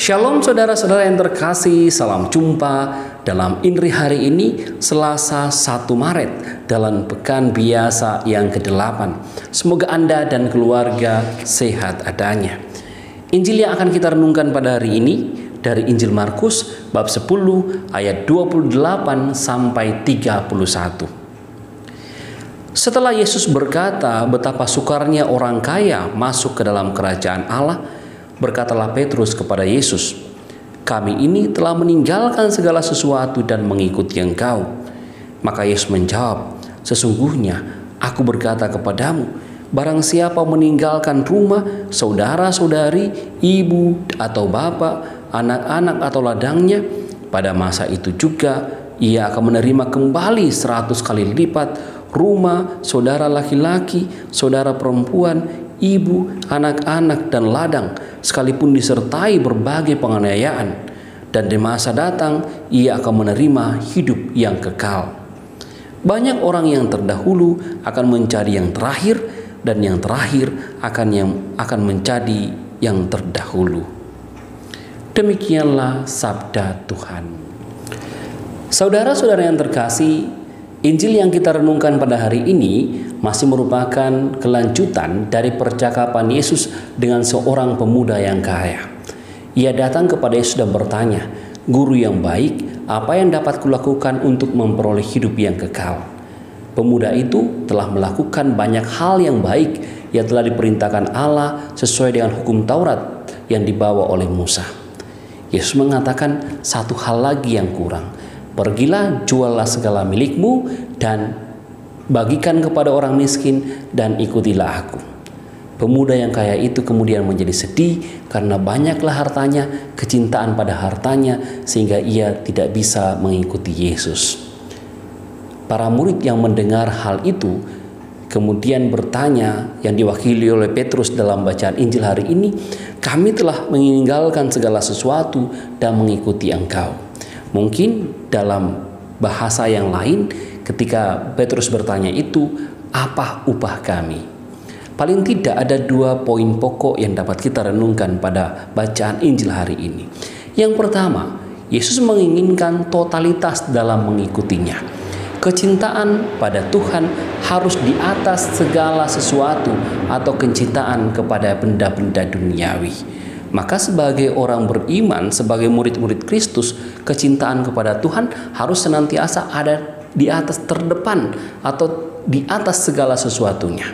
Shalom saudara-saudara yang terkasih, salam jumpa dalam Inri hari ini Selasa 1 Maret dalam pekan biasa yang ke-8. Semoga Anda dan keluarga sehat adanya. Injil yang akan kita renungkan pada hari ini dari Injil Markus bab 10 ayat 28 sampai 31. Setelah Yesus berkata betapa sukarnya orang kaya masuk ke dalam kerajaan Allah, berkatalah Petrus kepada Yesus, "Kami ini telah meninggalkan segala sesuatu dan mengikuti Engkau." Maka Yesus menjawab, "Sesungguhnya aku berkata kepadamu, barang siapa meninggalkan rumah, saudara-saudari, ibu atau bapak, anak-anak atau ladangnya, pada masa itu juga ia akan menerima kembali 100 kali lipat rumah, saudara laki-laki, saudara perempuan, ibu, anak-anak, dan ladang, sekalipun disertai berbagai penganiayaan, dan di masa datang ia akan menerima hidup yang kekal." Banyak orang yang terdahulu akan mencari yang terakhir, dan yang terakhir akan menjadi yang terdahulu. Demikianlah sabda Tuhan. Saudara-saudara yang terkasih, Injil yang kita renungkan pada hari ini masih merupakan kelanjutan dari percakapan Yesus dengan seorang pemuda yang kaya. Ia datang kepada Yesus dan bertanya, "Guru yang baik, apa yang dapat kulakukan untuk memperoleh hidup yang kekal?" Pemuda itu telah melakukan banyak hal yang baik yang telah diperintahkan Allah sesuai dengan hukum Taurat yang dibawa oleh Musa. Yesus mengatakan satu hal lagi yang kurang. "Pergilah, juallah segala milikmu dan bagikan kepada orang miskin dan ikutilah aku." Pemuda yang kaya itu kemudian menjadi sedih karena banyaklah hartanya, kecintaan pada hartanya, sehingga ia tidak bisa mengikuti Yesus. Para murid yang mendengar hal itu kemudian bertanya, yang diwakili oleh Petrus dalam bacaan Injil hari ini, "Kami telah meninggalkan segala sesuatu dan mengikuti Engkau." Mungkin dalam bahasa yang lain, ketika Petrus bertanya itu, "Apa upah kami?" Paling tidak ada 2 poin pokok yang dapat kita renungkan pada bacaan Injil hari ini. Yang pertama, Yesus menginginkan totalitas dalam mengikutinya. Kecintaan pada Tuhan harus di atas segala sesuatu atau kecintaan kepada benda-benda duniawi. Maka sebagai orang beriman, sebagai murid-murid Kristus, kecintaan kepada Tuhan harus senantiasa ada di atas terdepan atau di atas segala sesuatunya.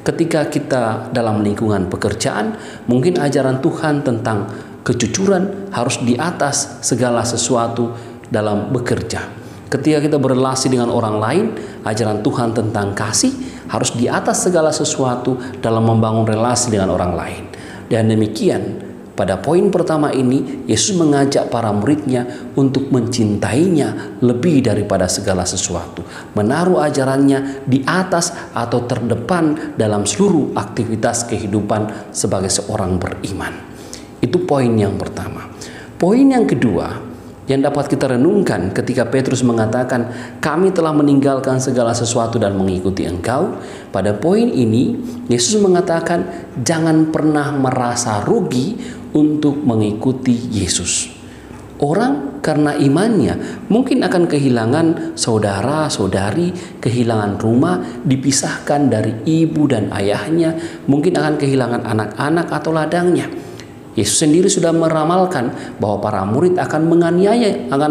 Ketika kita dalam lingkungan pekerjaan, mungkin ajaran Tuhan tentang kejujuran harus di atas segala sesuatu dalam bekerja. Ketika kita berrelasi dengan orang lain, ajaran Tuhan tentang kasih harus di atas segala sesuatu dalam membangun relasi dengan orang lain. Dan demikian, pada poin pertama ini, Yesus mengajak para muridnya untuk mencintainya lebih daripada segala sesuatu. Menaruh ajarannya di atas atau terdepan dalam seluruh aktivitas kehidupan sebagai seorang beriman. Itu poin yang pertama. Poin yang kedua yang dapat kita renungkan ketika Petrus mengatakan, "Kami telah meninggalkan segala sesuatu dan mengikuti Engkau." Pada poin ini, Yesus mengatakan, jangan pernah merasa rugi untuk mengikuti Yesus. Orang karena imannya mungkin akan kehilangan saudara-saudari, kehilangan rumah, dipisahkan dari ibu dan ayahnya, mungkin akan kehilangan anak-anak atau ladangnya. Yesus sendiri sudah meramalkan bahwa para murid akan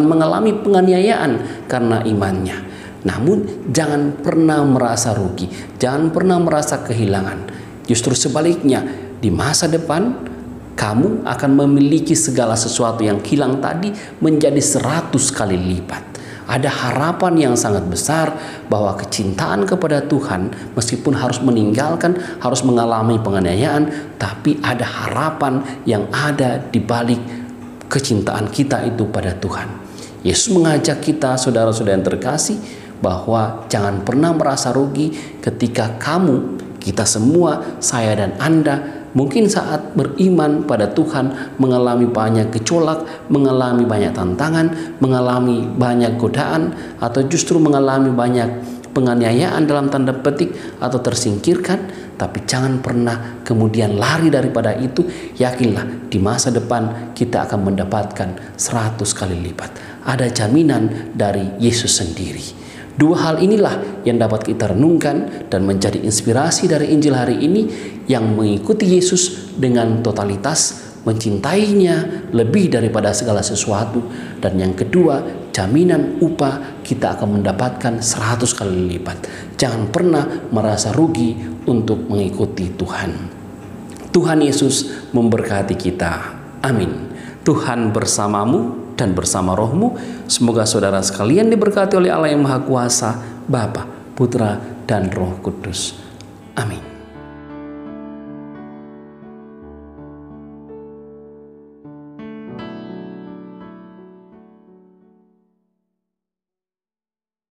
mengalami penganiayaan karena imannya. Namun jangan pernah merasa rugi, jangan pernah merasa kehilangan. Justru sebaliknya, di masa depan kamu akan memiliki segala sesuatu yang hilang tadi menjadi 100 kali lipat. Ada harapan yang sangat besar bahwa kecintaan kepada Tuhan, meskipun harus meninggalkan, harus mengalami penganiayaan, tapi ada harapan yang ada di balik kecintaan kita itu pada Tuhan. Yesus mengajak kita, saudara-saudara yang terkasih, bahwa jangan pernah merasa rugi ketika kamu, kita semua, saya dan Anda, mungkin saat beriman pada Tuhan mengalami banyak gejolak, mengalami banyak tantangan, mengalami banyak godaan, atau justru mengalami banyak penganiayaan dalam tanda petik atau tersingkirkan, tapi jangan pernah kemudian lari daripada itu. Yakinlah di masa depan kita akan mendapatkan 100 kali lipat. Ada jaminan dari Yesus sendiri. Dua hal inilah yang dapat kita renungkan dan menjadi inspirasi dari Injil hari ini, yang mengikuti Yesus dengan totalitas, mencintainya lebih daripada segala sesuatu. Dan yang kedua, jaminan upah kita akan mendapatkan 100 kali lipat. Jangan pernah merasa rugi untuk mengikuti Tuhan. Tuhan Yesus memberkati kita. Amin. Tuhan bersamamu dan bersama rohmu. Semoga saudara sekalian diberkati oleh Allah yang Maha Kuasa, Bapa, Putra, dan Roh Kudus. Amin.